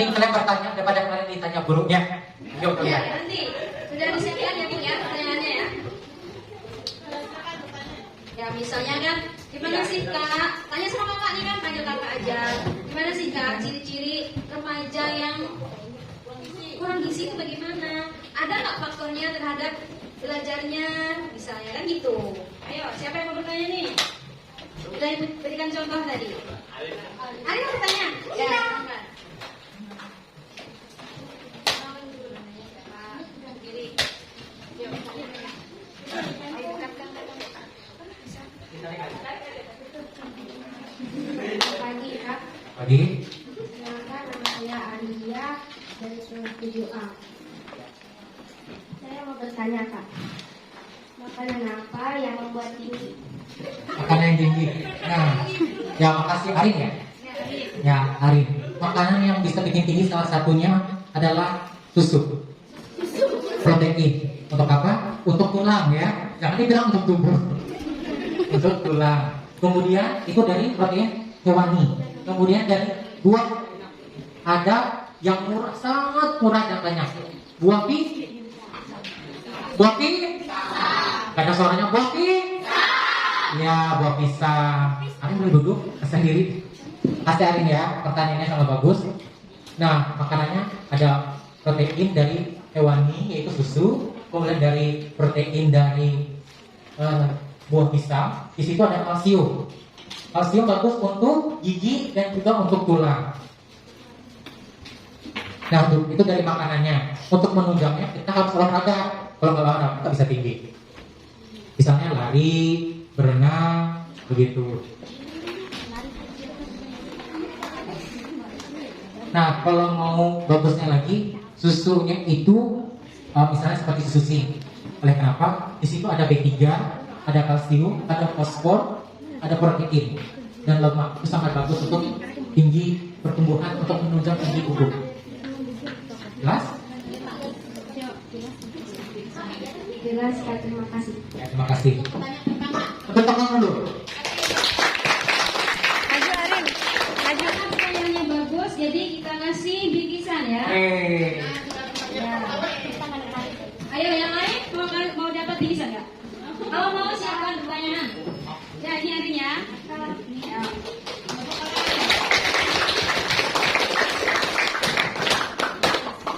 Mending kalian bertanya daripada kalian ditanya gurunya. Yuk Ya, kalian. nanti sudah disediakan ya Bu ya pertanyaannya ya. Ya misalnya kan, gimana sih Kak? Tanya sama kakak nih kan, panggil kakak aja. Gimana sih Kak ciri-ciri remaja yang kurang gizi itu bagaimana? Ada nggak faktornya terhadap belajarnya? Misalnya kan gitu. Ayo, siapa yang mau bertanya nih? Sudah berikan contoh tadi. Ari mau bertanya? Ya, silakan. Pagi Kak, Pagi. perkenalkan nama saya Alia dari kelas 7A. Saya mau bertanya Kak, makanan apa yang membuat tinggi? Makanan yang tinggi. Nah, ya makasih Arin ya. Ya Arin. Makanan yang bisa bikin tinggi salah satunya adalah susu. Protein. Untuk apa? Untuk tulang ya. Jangan dibilang untuk tubuh. Untuk tulang. Kemudian itu dari protein hewani. Kemudian dari buah ada yang murah, sangat murah dan banyak. Buah pisang. Buah pisang. Karena suaranya buah pisang. Ya, buah pisang. Arin boleh duduk sendiri. Kasih Arin ya, pertanyaannya sangat bagus. Nah, makanannya ada protein dari hewani yaitu susu, kemudian dari protein dari buah pisang. Di situ ada kalsium. Kalsium bagus untuk gigi dan juga untuk tulang. Nah, itu dari makanannya. Untuk menunjangnya kita harus olahraga. Kalau nggak olahraga kita bisa tinggi. Misalnya lari, berenang, begitu. Nah, kalau mau bagusnya lagi, susunya itu misalnya seperti susu sing. Oleh kenapa? Di situ ada B3, ada kalsium, ada fosfor, ada protein dan lemak. Itu sangat bagus untuk tinggi pertumbuhan, untuk menunjang tinggi tubuh. Jelas? Jelas Kak, terima kasih. Ya, terima kasih. Tepuk tangan dulu. Maju Arin, maju. Pertanyaannya bagus, jadi kita ngasih bingkisan ya. Ya. Ayo yang lain mau dapat bingkisan nggak? Kalau mau silakan pertanyaan. Ya ini Arin ya.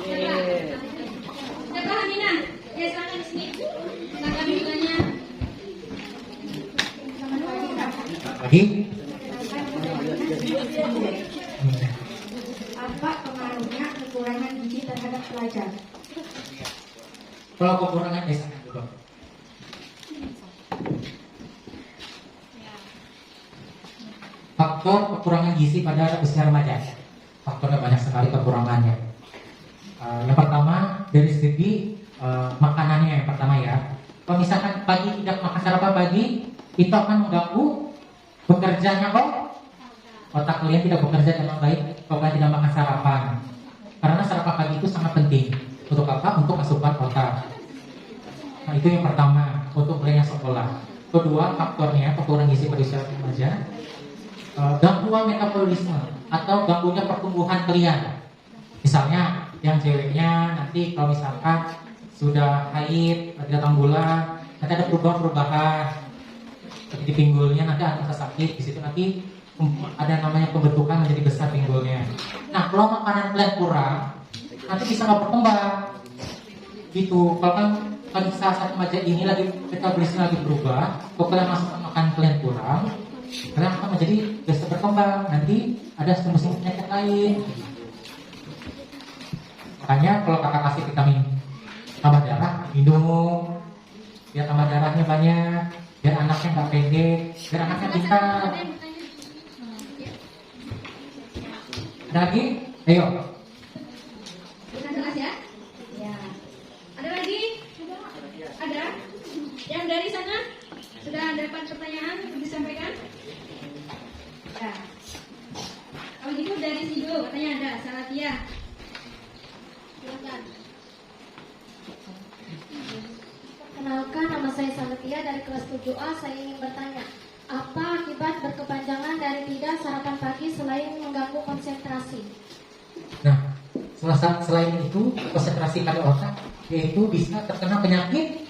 Ya. Siapa Aminah? Ya silakan di sini. Silakan bertanya. Lagi? Apa pengaruhnya kekurangan gizi terhadap pelajar? Kalau kekurangan misalnya dulu. Faktor kekurangan gizi pada usia remaja. Faktornya banyak sekali kekurangannya. Yang pertama dari segi makanannya yang pertama ya. Kalau misalkan pagi tidak makan sarapan pagi, itu akan mengganggu bekerjanya otak kalian tidak bekerja dengan baik kalau kalian tidak makan sarapan. Karena sarapan pagi itu sangat penting. Untuk apa? Untuk asupan otak. Nah, itu yang pertama untuk kalian yang sekolah. Kedua, faktornya kekurangan gizi pada usia remaja, gangguan metabolisme atau ganggunya pertumbuhan kalian. Misalnya yang ceweknya nanti kalau misalkan sudah haid, datang bulan, nanti ada perubahan-perubahan seperti di pinggulnya, nanti akan sakit. Di situ nanti ada namanya pembentukan menjadi besar pinggulnya. Nah, kalau makanan kalian kurang, nanti bisa nggak berkembang. Gitu. Kalau kan saat remaja ini lagi metabolisme lagi berubah, kalau kalian masuk makan kalian kurang, kalian akan menjadi bisa berkembang. Nanti ada sembuh penyakit lain. Makanya kalau kakak kasih vitamin tambah darah, minum biar tambah darahnya banyak, biar anaknya nggak pendek, biar anaknya pintar. Ada lagi? Ayo. Sudah jelas ya? Ya. Ada lagi? Ada? Yang dari sana sudah dapat pertanyaan disampaikan? Ya. Kalau gitu dari sini dulu, katanya ada Salatia. Silakan. Perkenalkan, nama saya Salatia dari kelas 7A. Saya ingin bertanya, apa akibat berkepanjangan dari tidak sarapan pagi selain mengganggu konsentrasi? Nah, Selain itu konsentrasi pada otak, yaitu bisa terkena penyakit.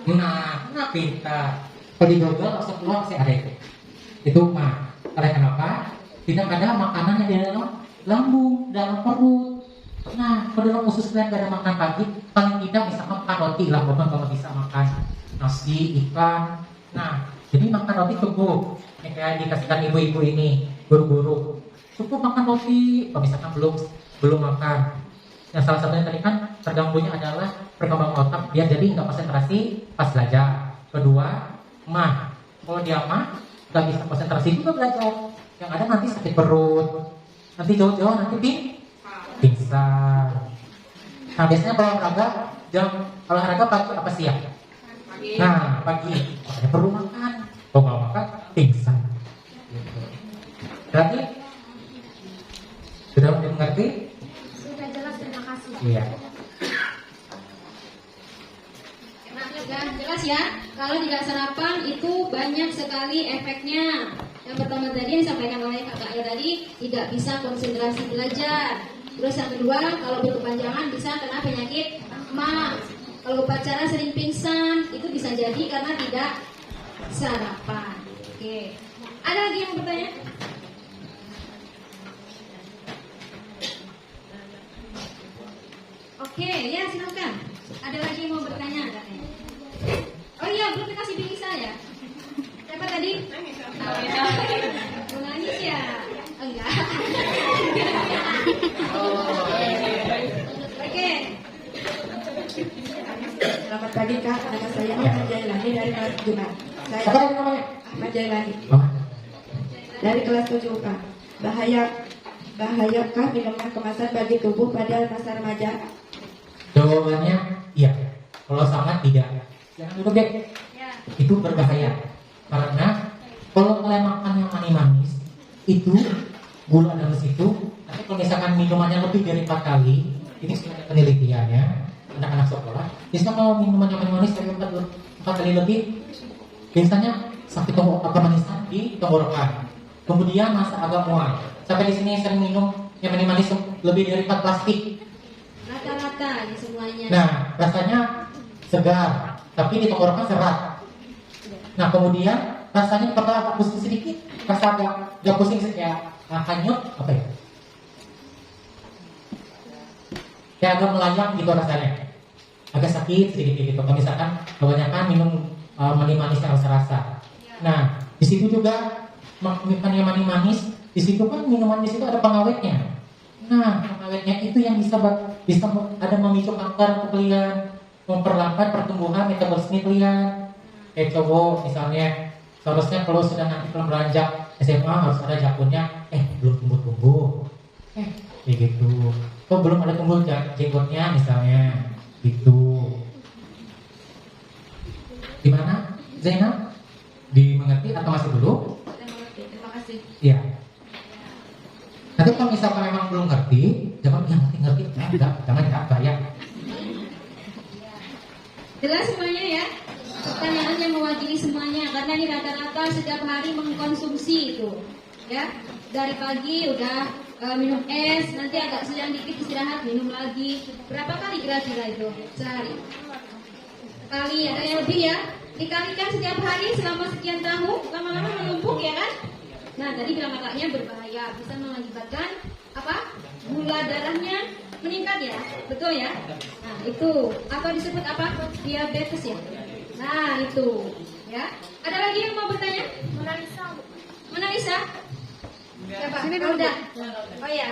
Nah pintar. Kalau di Google langsung keluar masih ada itu. Itu mah. Oleh kenapa? Tidak ada makanan yang di dalam lambung, dalam perut. Nah, kalau dalam usus kalian gak ada makan pagi, paling tidak bisa makan roti lah, bukan kalau bisa makan nasi, ikan. Nah, jadi makan roti cukup. Yang kayak dikasihkan ibu-ibu ini, guru-guru. Cukup makan roti, kalau misalkan belum makan. Yang salah satunya tadi kan terganggunya adalah perkembangan otak, dia jadi nggak konsentrasi pas belajar. Kedua, kalau dia nggak bisa konsentrasi juga belajar. Yang ada nanti sakit perut, nanti jauh-jauh nanti pingsan. Nah biasanya kalau olahraga pagi apa siang? Nah pagi, makanya perlu makan. Kalau nggak makan pingsan. Berarti sudah mengerti? Sudah jelas, terima kasih. Iya. Nah, jelas ya. Kalau tidak sarapan itu banyak sekali efeknya. Yang pertama tadi yang disampaikan oleh kakaknya tadi, tidak bisa konsentrasi belajar. Terus yang kedua, kalau berkepanjangan bisa kena penyakit mah. Kalau upacara sering pingsan, itu bisa jadi karena tidak sarapan. Oke. Ada lagi yang bertanya? Oke, ya silakan. Ada lagi yang mau bertanya katanya? Oh iya, belum dikasih bisa ya? Siapa tadi? Mau nangis ya? Enggak. Oke. Selamat pagi Kak, nama saya Ahmad Jailani dari kelas 7 Kak. Saya Apa tadi namanya? Ahmad Jailani Oh. dari kelas 7 Kak. Bahayakah minuman kemasan bagi tubuh pada masa remaja? Jawabannya iya. Kalau sangat tidak. Jangan dulu deh. Itu berbahaya. Karena kalau kalian makan yang manis-manis, itu gula dalam situ. Tapi kalau misalkan minumannya lebih dari 4 kali, ini sudah ada penelitiannya, anak-anak sekolah. Bisa kalau minuman yang manis dari 4 kali lebih, biasanya sakit kemanisan di tenggorokan. Kemudian masa agak mual. Sampai di sini sering minum yang manis lebih dari 4 plastik. Rata-rata ini semuanya. Nah, rasanya segar, tapi di tenggorokan serat. Nah, kemudian rasanya kepala agak pusing sedikit, rasa agak pusing sedikit, hanyut, apa ya? Kayak agak melayang gitu rasanya, agak sakit sedikit gitu. Kalau misalkan kebanyakan minum manis-manis yang rasa. Nah, di situ juga makan yang manis-manis, di situ kan minuman di situ ada pengawetnya. Nah, pengawetnya itu yang bisa ada memicu kanker kalian, memperlambat pertumbuhan metabolisme kalian. Kayak cowok misalnya, seharusnya kalau sudah nanti belum beranjak SMA harus ada jakunnya, belum tumbuh-tumbuh, kayak gitu. Kok belum ada tumbuh jenggotnya misalnya, gitu. Gimana, Zainab? Dimengerti atau masih dulu? Terima kasih. Iya. Nanti kalau misalkan memang belum ngerti, jangan ngerti, jangan bahaya. Jelas semuanya ya? Pertanyaannya mewakili semuanya karena ini rata-rata setiap hari mengkonsumsi itu, ya. Dari pagi udah minum es, nanti agak siang dikit istirahat minum lagi. Berapa kali kira-kira itu sehari? Sekali, ada yang lebih ya? Dikalikan setiap hari selama sekian tahun, lama-lama menumpuk ya kan? Nah, tadi bilang kakaknya berbahaya, bisa mengakibatkan apa? Gula darahnya meningkat ya, betul ya? Nah, itu apa disebut apa? Diabetes ya. Nah, itu ya. Ada lagi yang mau bertanya? Mona Lisa? Siapa? Sini dulu. Udah. Oh ya.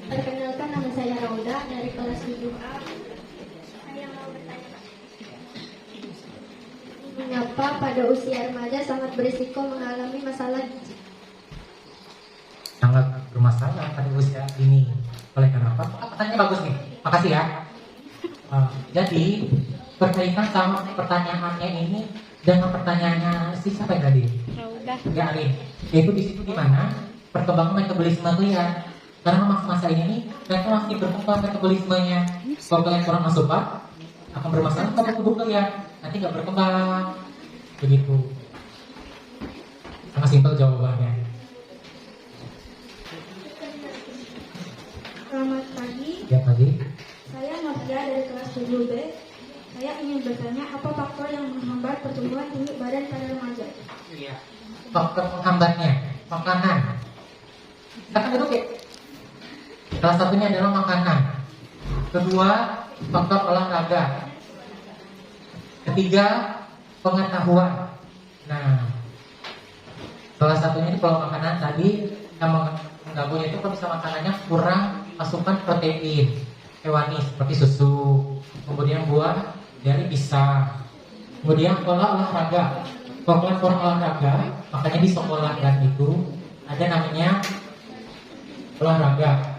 Perkenalkan, nama saya Rauda dari kelas 7A. Saya mau bertanya, Pak. Mengapa pada usia remaja sangat berisiko mengalami masalah gizi? Sangat bermasalah pada usia ini. Oleh karena apa? Pertanyaannya bagus nih. Makasih ya. Jadi berkaitan sama pertanyaannya ini dengan pertanyaannya siapa yang tadi? Ya, Arin. Yaitu di situ di mana perkembangan metabolisme kalian. Karena masa ini nih, mereka masih berkembang metabolismenya. Kalau kalian kurang asupan, akan bermasalah pada tubuh kalian. Nanti nggak berkembang. Begitu. Sangat simpel jawabannya. Selamat pagi, Ya tadi. saya Novia dari kelas 7B. Saya ingin bertanya apa faktor yang menghambat pertumbuhan tinggi badan pada remaja? Iya. Faktor penghambatnya makanan. Silakan duduk ya. Salah satunya adalah makanan. Kedua, faktor olahraga. Ketiga, pengetahuan. Nah, salah satunya ini kalau makanan tadi yang mengganggunya itu kalau misalnya makanannya kurang asupan protein hewani seperti susu, kemudian buah dari pisang, kemudian pola olahraga. Kalau kurang olahraga, makanya di sekolah dan itu ada namanya olahraga.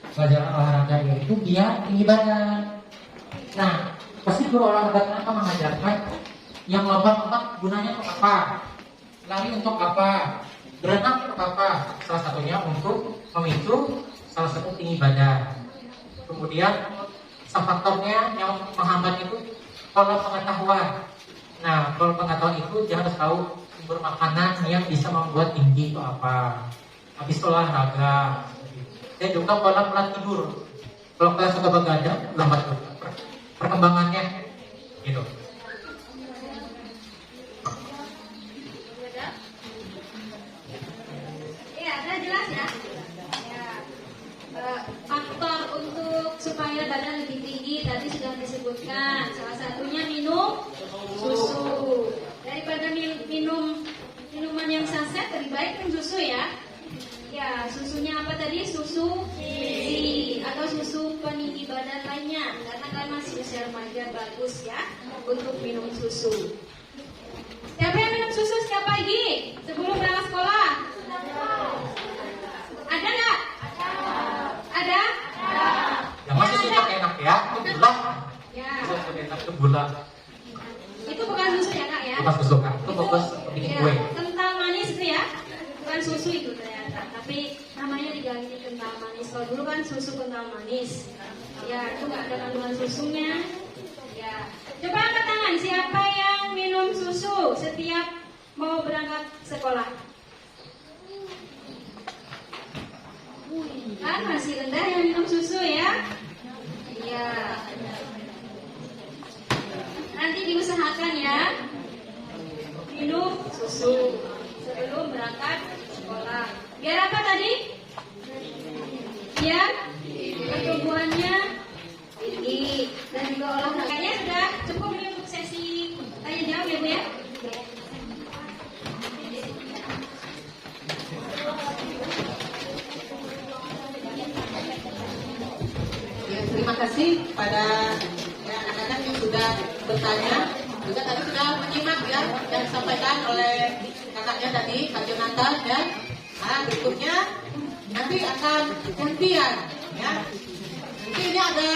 Pelajaran olahraga itu biar tinggi badan. Nah, pasti guru olahraga kenapa mengajarkan yang lompat-lompat gunanya untuk apa? Lari untuk apa? Berenang untuk apa? Salah satunya untuk memicu salah satu tinggi badan. Kemudian faktornya yang menghambat itu pola pengetahuan. Nah, pola pengetahuan itu dia harus tahu sumber makanan yang bisa membuat tinggi itu apa. Habis olahraga. Dan juga pola tidur. Kalau kalian suka begadang, lambat perkembangannya, gitu. Iya, ada jelas ya. Ya. Faktor untuk supaya badan lebih tinggi tadi sudah disebutkan. Salah satunya minum susu. Daripada minum minuman yang saset, lebih baik minum susu ya. Ya, susunya apa tadi? Susu gizi atau susu peninggi badan lainnya. Karena kalian masih usia remaja, bagus ya untuk minum susu. Siapa yang minum susu setiap pagi sebelum berangkat sekolah? Ada nggak? Ada? Yang masih suka enak ya, itu gula. Ya. Susu enak itu gula. Itu bukan susu ya kak ya? Bukan susu kan, itu fokus bikin Ya, kue. kental manis itu ya? Bukan susu itu ternyata, tapi namanya diganti kental manis. Kalau dulu kan susu kental manis. Ya, itu nggak ada kandungan susunya. Ya, coba angkat tangan siapa yang minum susu setiap mau berangkat sekolah? Kan masih rendah yang minum susu ya? Iya. Nanti diusahakan ya minum susu sebelum berangkat sekolah. Biar apa tadi? Biar pertumbuhannya tinggi dan juga olahraganya sudah cukup ini untuk sesi tanya jawab ya Bu ya. Ya, terima kasih pada anak-anak yang sudah bertanya. Juga tadi sudah menyimak ya yang disampaikan oleh kakaknya tadi, Kak Jonathan ya. Nah, berikutnya nanti akan gantian ya. Nanti ini ada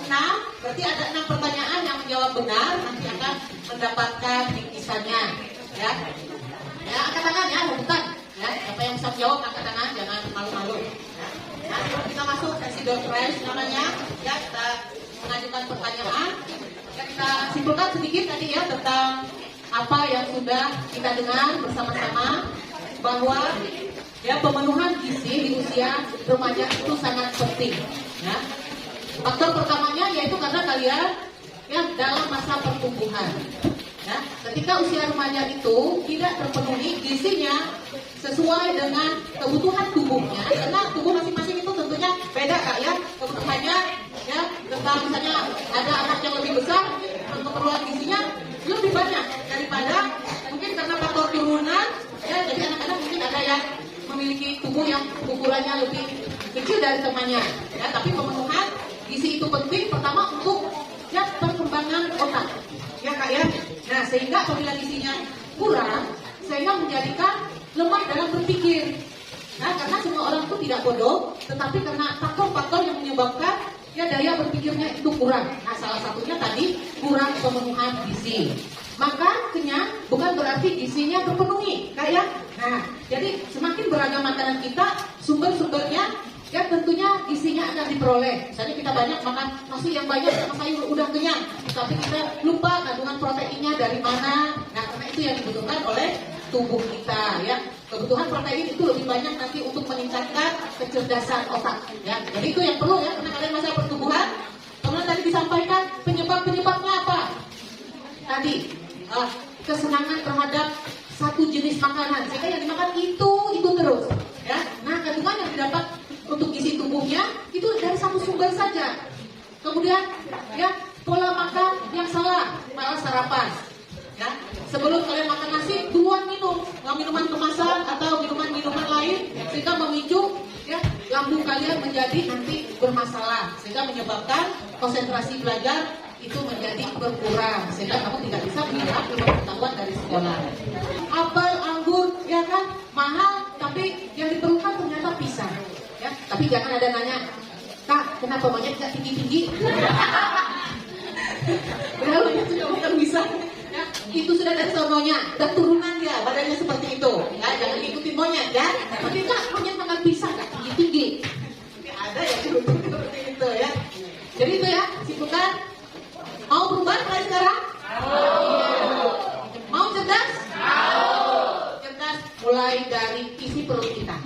6, berarti ada 6 pertanyaan yang menjawab benar nanti akan mendapatkan bingkisannya ya. Ya, angkat tangan ya, bukan ya. Siapa yang bisa menjawab angkat tangan, jangan malu-malu ya. Nah, sebelum kita masuk sesi door prize namanya ya, kita mengajukan pertanyaan. Ya, kita simpulkan sedikit tadi ya tentang apa yang sudah kita dengar bersama-sama bahwa ya pemenuhan gizi di usia remaja itu sangat penting ya. Faktor pertamanya yaitu karena kalian ya dalam masa pertumbuhan ya. Ketika usia remaja itu tidak terpenuhi gizinya sesuai dengan kebutuhan tubuhnya, karena tubuh masing-masing itu tentunya beda kak ya kebutuhannya ya. Tentang misalnya ada anak yang lebih besar, keperluan gizinya lebih banyak daripada mungkin karena faktor turunan ya. Jadi anak-anak mungkin ada yang memiliki tubuh yang ukurannya lebih kecil dari temannya ya. Tapi pemenuhan gizi itu penting pertama untuk ya perkembangan otak ya kak ya. Nah sehingga apabila gizinya kurang sehingga menjadikan lemah dalam berpikir. Nah karena semua orang itu tidak bodoh, tetapi karena faktor-faktor yang menyebabkan ya daya berpikirnya itu kurang. Nah salah satunya tadi kurang pemenuhan gizi. Maka kenyang bukan berarti gizinya terpenuhi kak ya. Nah jadi semakin beragam makanan kita, sumber-sumbernya ya tentunya gizinya akan diperoleh. Misalnya kita banyak makan nasi yang banyak sama sayur udah kenyang, tapi kita lupa kandungan proteinnya dari mana. Nah karena itu yang dibutuhkan oleh tubuh kita ya. Kebutuhan protein itu lebih banyak nanti untuk meningkatkan kecerdasan otak ya. Jadi itu yang perlu ya, karena kalian masa pertumbuhan. Kemudian tadi disampaikan penyebabnya apa? Tadi kesenangan terhadap satu jenis makanan, sehingga yang dimakan itu terus ya. Nah, kandungan yang didapat untuk gizi tubuhnya itu dari satu sumber saja. Kemudian ya, pola makan yang salah, malah sarapan ya. Sebelum kalian makan nasi, duluan minum minuman kemasan atau minuman lain, sehingga memicu ya lambung kalian menjadi nanti bermasalah, sehingga menyebabkan konsentrasi belajar itu menjadi berkurang, sehingga kamu tidak bisa menyerap pengetahuan dari sekolah. Apel, anggur, ya kan mahal, tapi yang diperlukan ternyata pisang. Ya, tapi jangan ada nanya, Kak, kenapa monyet nggak tinggi-tinggi? Padahal monyet sudah makan pisang. Ya, itu sudah dari sononya, udah turunan dia, badannya seperti itu. Ya, jangan ikutin monyet ya. Tapi Kak, monyet makan pisang nggak tinggi-tinggi. Ini ada ya seperti itu ya. Jadi itu ya, simpulan. Mau berubah mulai sekarang? Mau cerdas? Cerdas mulai dari isi perut kita,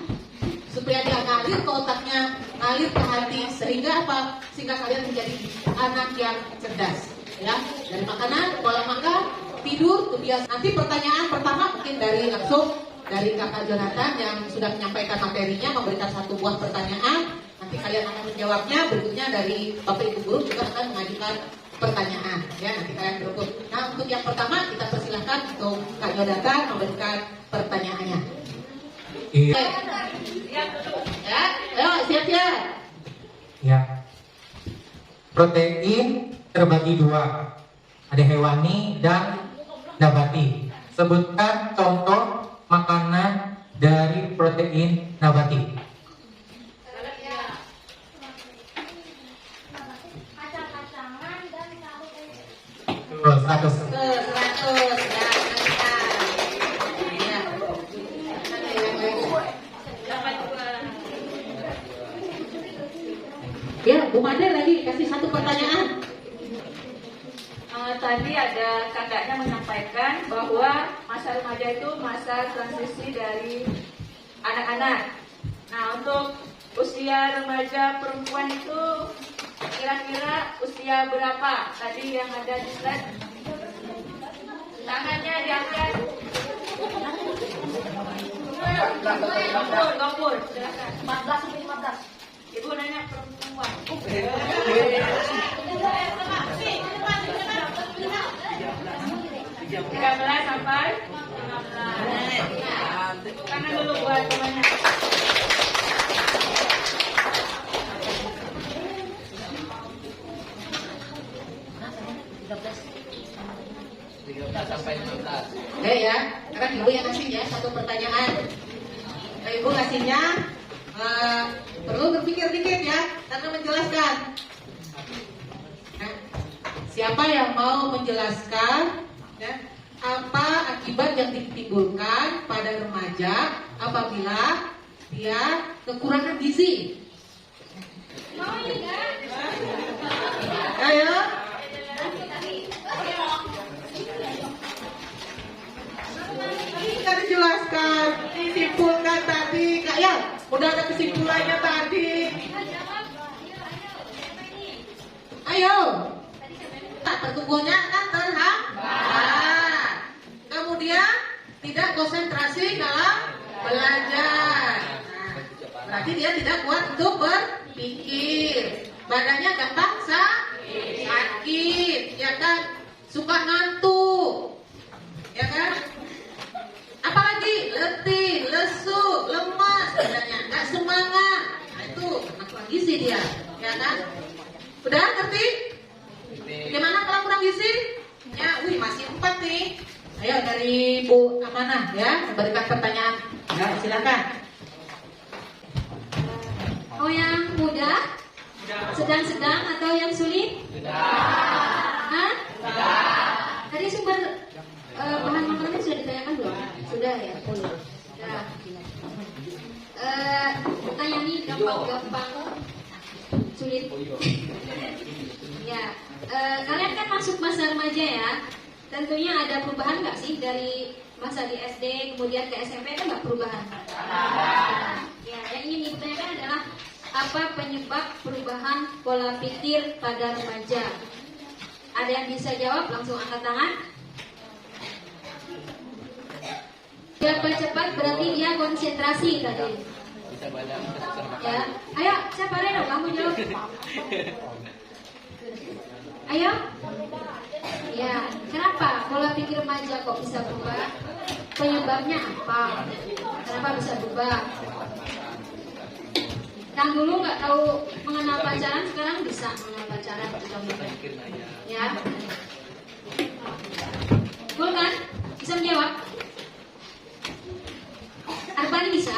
supaya dia ngalir ke otaknya, ngalir ke hati, sehingga apa? Sehingga kalian menjadi anak yang cerdas. Ya, dari makanan, pola makan, tidur, kebiasaan. Nanti pertanyaan pertama mungkin langsung dari Kakak Jonathan yang sudah menyampaikan materinya, memberikan satu buah pertanyaan. Nanti kalian akan menjawabnya. Berikutnya dari Bapak Ibu Guru juga akan mengajukan pertanyaan. Ya, nanti kalian berebut. Nah, untuk yang pertama kita persilahkan untuk Kak Jonathan memberikan pertanyaannya. Iya. Ya, ayo siap-siap. Ya. Protein terbagi dua, ada hewani dan nabati. Sebutkan contoh makanan dari protein nabati. Kacang-kacangan dan tahu tempe. 100. Ya, Bu Made lagi kasih satu pertanyaan. Tadi ada kakaknya menyampaikan bahwa masa remaja itu masa transisi dari anak-anak. Nah, untuk usia remaja perempuan itu kira-kira usia berapa? Tadi yang ada di slide. Tangannya diangkat. Gopur, silakan. 14 sampai 15. Ibu nanya perempuan. 13 sampai 15. Tangan dulu buat temannya. Oke ya, karena Ibu yang ngasih ya satu pertanyaan. Nah, Ibu ngasihnya perlu berpikir dikit ya, karena menjelaskan. Nah, siapa yang mau menjelaskan ya, apa akibat yang ditimbulkan pada remaja apabila dia kekurangan gizi? Ayo. Kita dijelaskan, disimpulkan tadi, Kak ya, udah ada kesimpulannya tadi. Ayo. Nah, pertumbuhannya kan terhambat. Kemudian tidak konsentrasi dalam belajar. Nah, berarti dia tidak kuat untuk berpikir. Badannya gampang sakit, ya kan? Suka ngantuk, ya kan? Apalagi letih, lesu, lemas, badannya nggak semangat. Nah, itu kurang gizi dia, ya kan? Udah ngerti? Gimana kalau kurang gizi? Ya, masih 4 nih. Ayo dari Bu Amanah ya, berikan pertanyaan. Ya, silakan. Oh, yang mudah? Sedang-sedang atau yang sulit? Hah? Tadi sumber bahan makanannya sudah ditanyakan belum? Sudah ya? Sudah. Pertanyaan ini gampang-gampang sulit. Ya, kalian kan masuk masa remaja ya. tentunya ada perubahan nggak sih dari masa di SD kemudian ke SMP, kan nggak perubahan? Ya, yang ingin ibu tanyakan adalah apa penyebab perubahan pola pikir pada remaja? Ada yang bisa jawab? Langsung angkat tangan. Siapa cepat berarti dia konsentrasi tadi. Ya, ayo siapa Reno, kamu jawab. Ayo. Ya, kenapa pola pikir remaja kok bisa berubah? Penyebabnya apa? Kenapa bisa berubah? Yang dulu nggak tahu mengenal pacaran, sekarang bisa mengenal pacaran. Ya, betul kan? Bisa menjawab? Arbani bisa?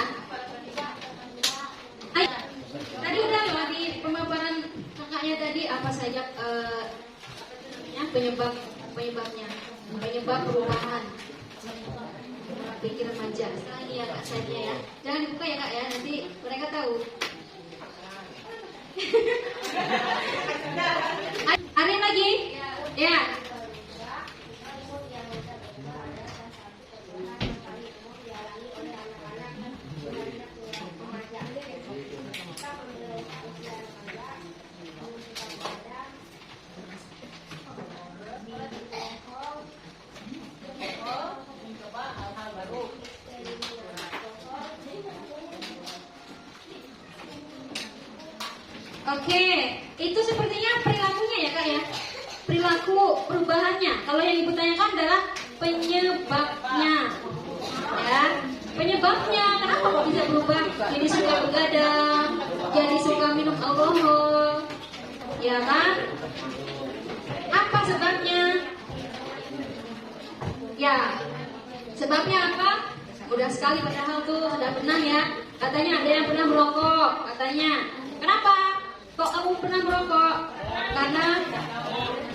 Ayo. Tadi udah loh di pemaparan kakaknya tadi apa saja penyebabnya, penyebab perubahan pikir remaja. Sekarang ini ya kak saya ya, jangan dibuka ya kak ya, nanti mereka tahu. Ada yang lagi? Ya. Oke, itu sepertinya perilakunya ya kak ya, perilaku perubahannya. Kalau yang ibu tanyakan adalah penyebabnya, ya, penyebabnya kenapa kok bisa berubah? Jadi suka begadang, jadi suka minum alkohol, ya kan? Apa sebabnya? Ya, sebabnya apa? Mudah sekali padahal tuh sudah pernah ya. Katanya ada yang pernah merokok, katanya. Kenapa? Kok kamu pernah merokok? Karena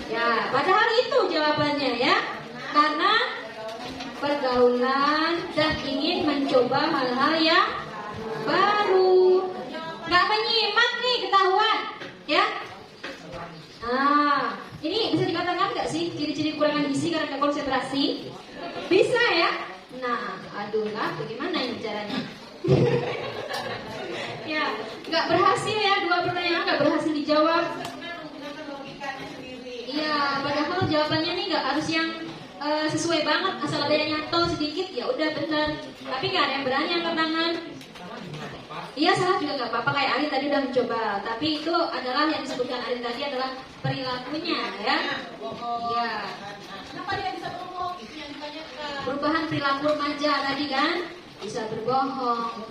ya, padahal itu jawabannya ya. Karena pergaulan dan ingin mencoba hal-hal yang baru. Gak menyimak nih, ketahuan ya. Nah, ini bisa dikatakan nggak sih ciri-ciri kekurangan gizi karena konsentrasi? Bisa ya. Nah, aduh lah, bagaimana ini caranya? Ya, nggak berhasil ya, dua pertanyaan nggak berhasil dijawab. Iya, padahal jawabannya nih nggak harus yang sesuai banget, asal ada yang nyantol sedikit ya udah benar. Tapi nggak ada yang berani angkat tangan. Iya, salah juga nggak apa-apa, kayak Arin tadi udah mencoba. Tapi itu adalah yang disebutkan Arin tadi adalah perilakunya ya. Iya. Kenapa dia bisa berbohong? Itu yang ditanyakan. Perubahan perilaku remaja tadi kan, bisa berbohong,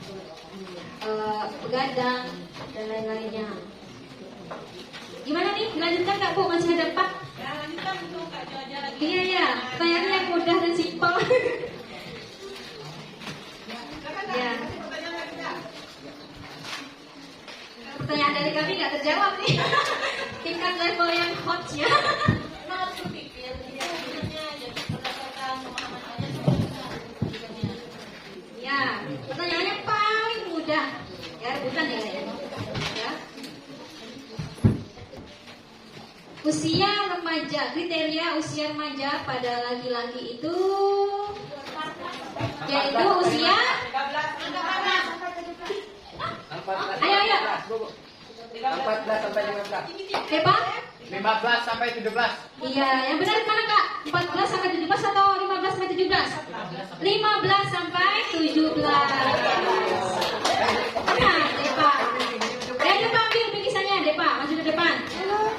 begadang dan lain-lainnya. Gimana nih? Dilanjutkan nggak Bu? Masih ada 4? Ya, lanjutkan untuk Kak Joja lagi. Iya ya, pertanyaannya yang mudah dan simpel. Ya. Pertanyaan dari kami nggak terjawab nih. Tingkat level yang hot ya. Memang harus berpikir, dia sebenarnya jadi berdasarkan pemahaman aja sebenarnya. Ya, pertanyaannya paling mudah. Ya, rebutan ya. Ya. Usia remaja, kriteria usia remaja pada laki-laki itu yaitu usia. Ayo. 14 sampai 15. Berapa? 15 sampai 17. Iya, yang benar mana kak? 14 sampai 17 atau 15 sampai 17? 15 sampai 17. Nah, Depa. Depa ambil bingkisannya, Depa. Maju ke depan.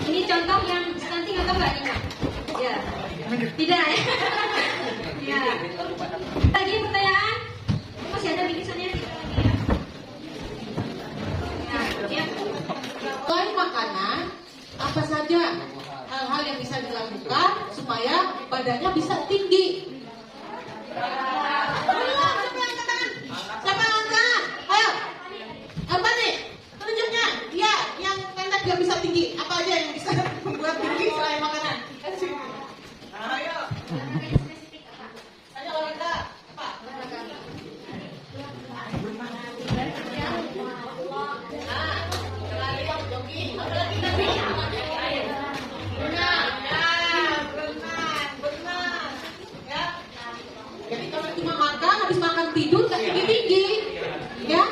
Ini contoh yang nanti nggak tahu nggak nih kak? Ya. Tidak ya? Ya. Lagi pertanyaan? Masih ada bingkisannya? Ya. Selain makanan, apa saja hal-hal yang bisa dilakukan supaya badannya bisa tinggi? Siapa yang angkat tangan? Siapa yang angkat? Ayo, apa nih? Tunjuknya, dia yang pendek gak bisa tinggi. Apa aja yang bisa membuat tinggi selain makanan? Ayo. Ayo olahraga. Apa? Jogging. Apa lagi tadi? Berenang. Ya, berenang. orang tidur nggak tinggi-tinggi, ya.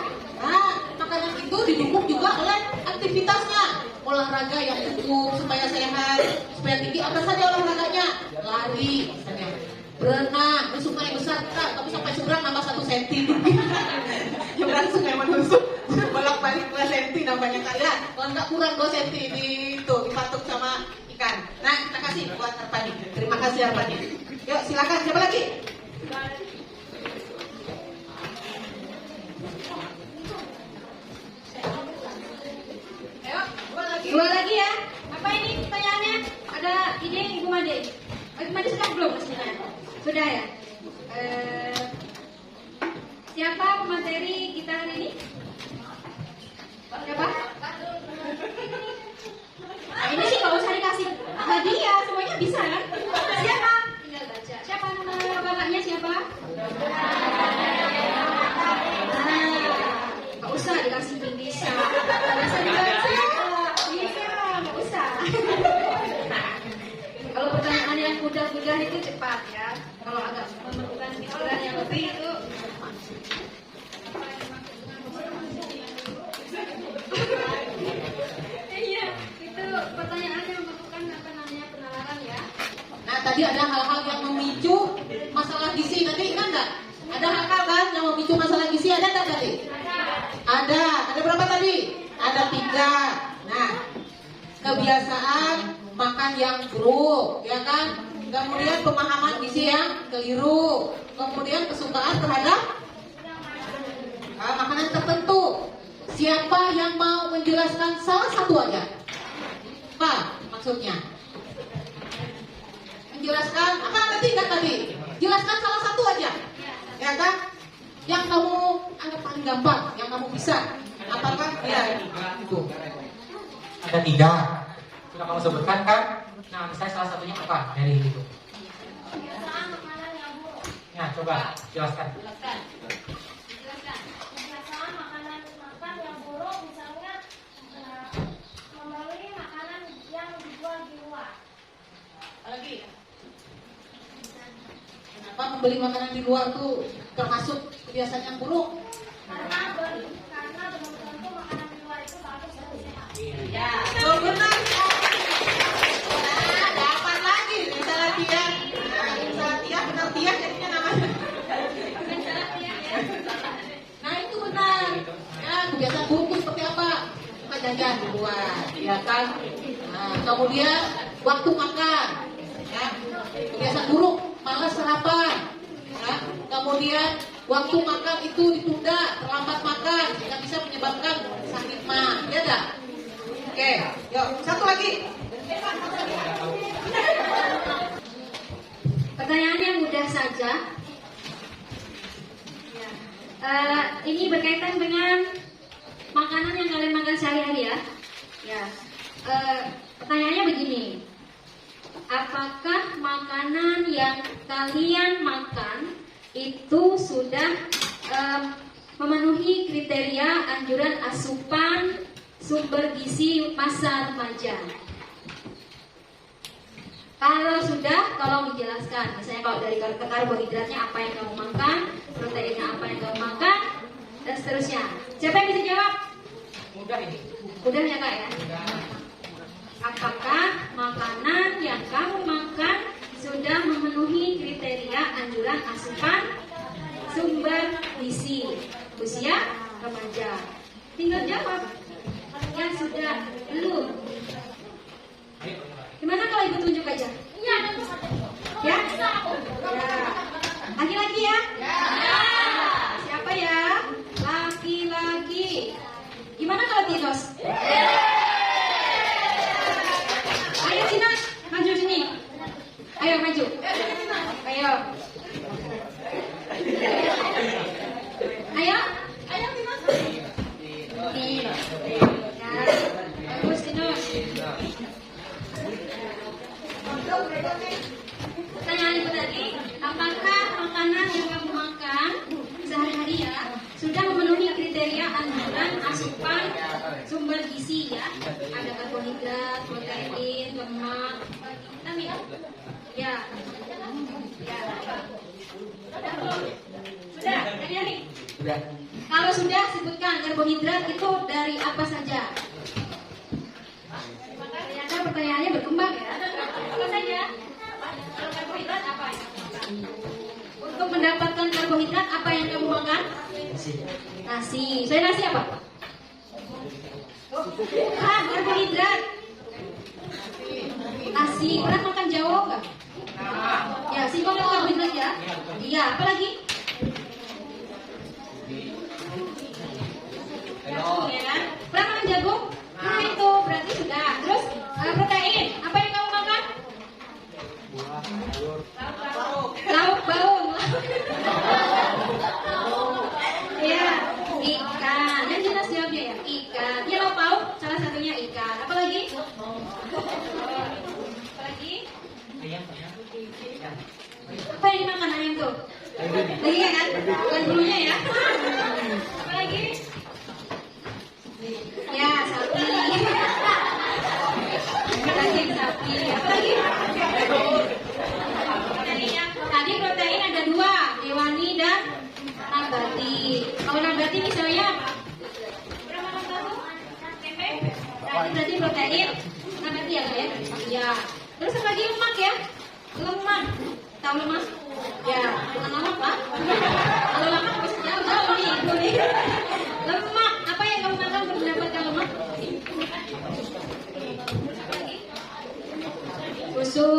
Nah, makanan itu didukung juga oleh aktivitasnya, olahraga yang cukup supaya sehat, supaya tinggi. Apa saja olahraganya? Lari, misalnya, berenang, di sungai besar kan, tapi sampai seberang nambah 1 senti. Nyebrang sungai menusuk, bolak-balik 2 senti nambahnya kalian. Kalau nggak kurang 2 senti dipatuk sama ikan. Nah, kita kasih buat Arpani. Terima kasih Arpani. Yuk silakan, siapa lagi? Ayo, Dua lagi ya. Apa ini pertanyaannya? Ada ide Ibu Made? Ibu Made sudah belum pastinya? Sudah ya. Siapa pemateri kita hari ini? Siapa? Nah, ini sih nggak usah dikasih hadiah, semuanya bisa kan? Siapa? Tinggal baca. Siapa nama bapaknya siapa? Nggak usah dikasih bisa. Nggak usah dibaca. Iya, nggak usah. Kalau pertanyaan yang mudah-mudah itu cepat ya. Kalau agak memerlukan pikiran yang lebih itu iya, itu pertanyaan yang memerlukan penalaran ya. Nah, tadi ada hal-hal yang memicu masalah gizi. Nanti ingat nggak? Ada hal-hal kan yang memicu masalah gizi, ada nggak tadi? Ada. Ada berapa tadi? Ada 3. Nah, kebiasaan makan yang buruk, ya kan? Kemudian pemahaman gizi yang keliru. Kemudian kesukaan terhadap makanan tertentu. Siapa yang mau menjelaskan salah satu aja? Apa maksudnya? Menjelaskan apa tadi? Jelaskan salah satu aja, ya kan? Yang kamu anggap paling gampang, yang kamu bisa. Apakah? Ya, itu. Ada 3. Sudah kamu sebutkan kan? Nah, misalnya salah satunya apa dari itu? Kebiasaan makanan yang buruk. Nah, coba jelaskan. Kebiasaan makanan makan yang buruk misalnya membeli makanan yang dijual di luar. Lagi. Kenapa membeli makanan di luar tuh termasuk kebiasaan yang buruk? Karena belum tentu makanan di luar itu bagus dan sehat. Ya, benar. Nah, dapat lagi misalnya dia. Nah, misalnya dia benar dia jadinya namanya. Nah, itu benar. Ya, kebiasaan buruk itu seperti apa? Suka jajan di luar, ya kan? Nah, kemudian waktu makan, ya. Kebiasaan buruk, malas sarapan. Ya. Kemudian waktu makan itu ditunda, terlambat makan, sehingga bisa menyebabkan sakit mah, ya tak? Oke, yuk satu lagi. Pertanyaannya mudah saja. Ya. Ini berkaitan dengan makanan yang kalian makan sehari-hari ya. Ya. Pertanyaannya begini. Apakah makanan yang kalian makan itu sudah memenuhi kriteria anjuran asupan sumber gizi masa remaja? Kalau sudah, tolong dijelaskan. Misalnya kalau dari karbohidratnya apa yang kamu makan, proteinnya apa yang kamu makan, dan seterusnya. Siapa yang bisa jawab? Mudah ini. Mudah ya kak ya? Apakah makanan yang kamu makan sudah memenuhi kriteria anjuran asupan sumber gizi usia remaja? Tinggal jawab. Yang sudah belum. Gimana kalau ibu tunjuk aja? Iya. Ya? Ya. Laki-laki ya? Ya. Siapa ya? Laki-laki. Gimana kalau Tinos? Ayo Tinos, maju sini. Ayo maju. Ayo. Ayo. Ayo Tinos. Tinos. Ya. Bagus Tinos. Pertanyaan itu tadi, apakah makanan yang kamu makan sehari-hari ya sudah memenuhi kriteria anjuran asupan sumber gizi ya? Ada karbohidrat, protein, lemak, vitamin. Ya. Ya. Sudah? Sudah? Sudah. Kalau sudah, sebutkan karbohidrat itu dari apa saja. Ternyata pertanyaannya berkembang ya. Apa saja? Kalau karbohidrat apa ya? Untuk mendapatkan karbohidrat apa yang kamu makan? Nasi. Saya nasi apa? Bukan, karbohidrat. Nasi. Pernah makan jawo nggak? Ya, singkong itu karbohidrat ya. Iya, apa lagi? Jagung ya kan? Pernah makan jagung? Nah itu berarti sudah. Terus protein, apa yang kamu makan? Lauk baung. Ya, ikan. Yang jelas jawabnya ya, ikan. Ya lauk pauk, salah satunya ikan. Apa lagi? Apa lagi? Apa yang dimakan ayam tuh? Lagi kan? Bukan bulunya ya. Apa lagi? Ya, sapi. Daging sapi. Apa lagi? Tadi protein ada dua, hewani dan nabati. Kalau nabati misalnya apa? Berapa tahu? Tempe. Berarti protein nabati ya, ya? Ya. Terus apa lagi lemak ya? Lemak. Tahu lemak? Ya, bukan lemak Pak. Kalau lemak bisa jauh-jauh nih. Lemak. Apa yang kamu makan untuk mendapatkan lemak? Susu.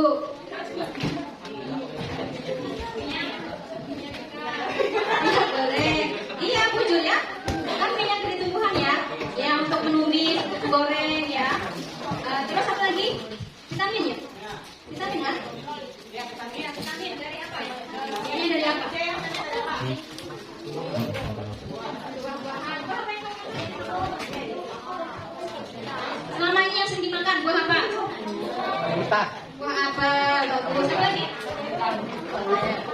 Minyak goreng. Iya, bujur ya. Kan minyak dari tumbuhan ya. Ya, untuk menumis, goreng ya. Terus apa lagi? Vitamin ya? Vitamin kan? Ya, vitamin dari apa ya? Ini dari apa? Selama ini yang sering dimakan buah apa? Buah apa? Bagus. Apa lagi?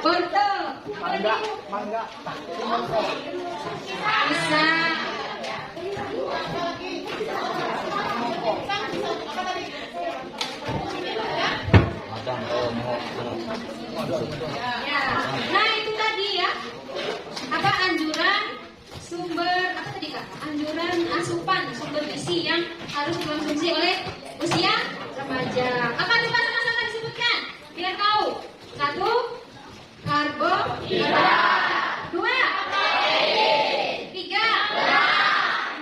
Wortel. Mangga. Bisa. Ya. Nah itu tadi ya. Apa anjuran sumber apa tadi Kak? Anjuran asupan sumber gizi yang harus dikonsumsi oleh usia remaja. Apa coba sama-sama disebutkan? Biar tahu. 1. Karbohidrat. 2. 3.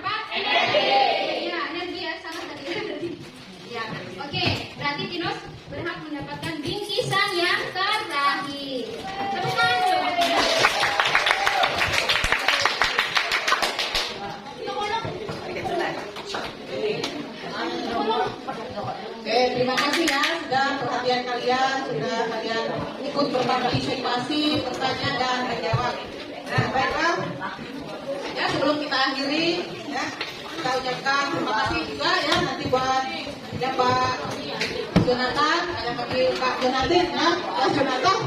4. Energi. Ya, energi ya sama tadi. Ya, oke. Berarti Tinus berhak mendapatkan bingkisan yang terakhir. Tepuk tangan dulu. Oke, terima kasih ya sudah perhatian kalian, sudah kalian ikut berpartisipasi, bertanya dan menjawab. Nah, baiklah. Ya, sebelum kita akhiri, ya, kita ucapkan terima kasih juga ya nanti buat ya Pak Jonathan, ada Pak Jonathan ya, Pak Jonathan,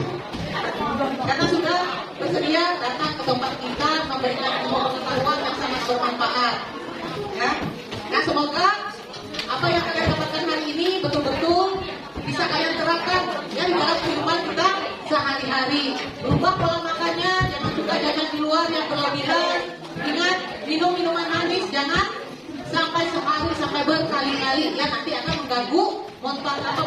karena sudah bersedia datang ke tempat kita memberikan pengetahuan yang sangat bermanfaat. Ya, nah semoga apa yang kalian dapatkan hari ini betul-betul bisa kalian terapkan ya di dalam kehidupan kita sehari-hari. Berubah pola makannya, jangan suka jajan di luar yang berlebihan. Ingat, minum minuman manis jangan sampai sehari sampai berkali-kali ya, nanti akan mengganggu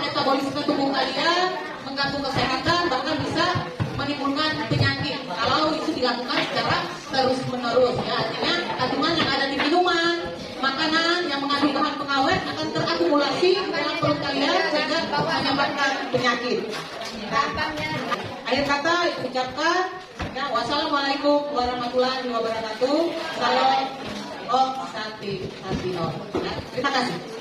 metabolisme tubuh kalian, mengganggu kesehatan, bahkan bisa menimbulkan penyakit kalau itu dilakukan secara terus-menerus ya. Artinya kandungan yang ada di minuman, makanan yang mengandung bahan pengawet akan terakumulasi dalam perut kalian sehingga menyebabkan penyakit. Nah, akhir kata ucapkan ya, wassalamualaikum warahmatullahi wabarakatuh. Salam Om Santi Santino. Ya, terima kasih.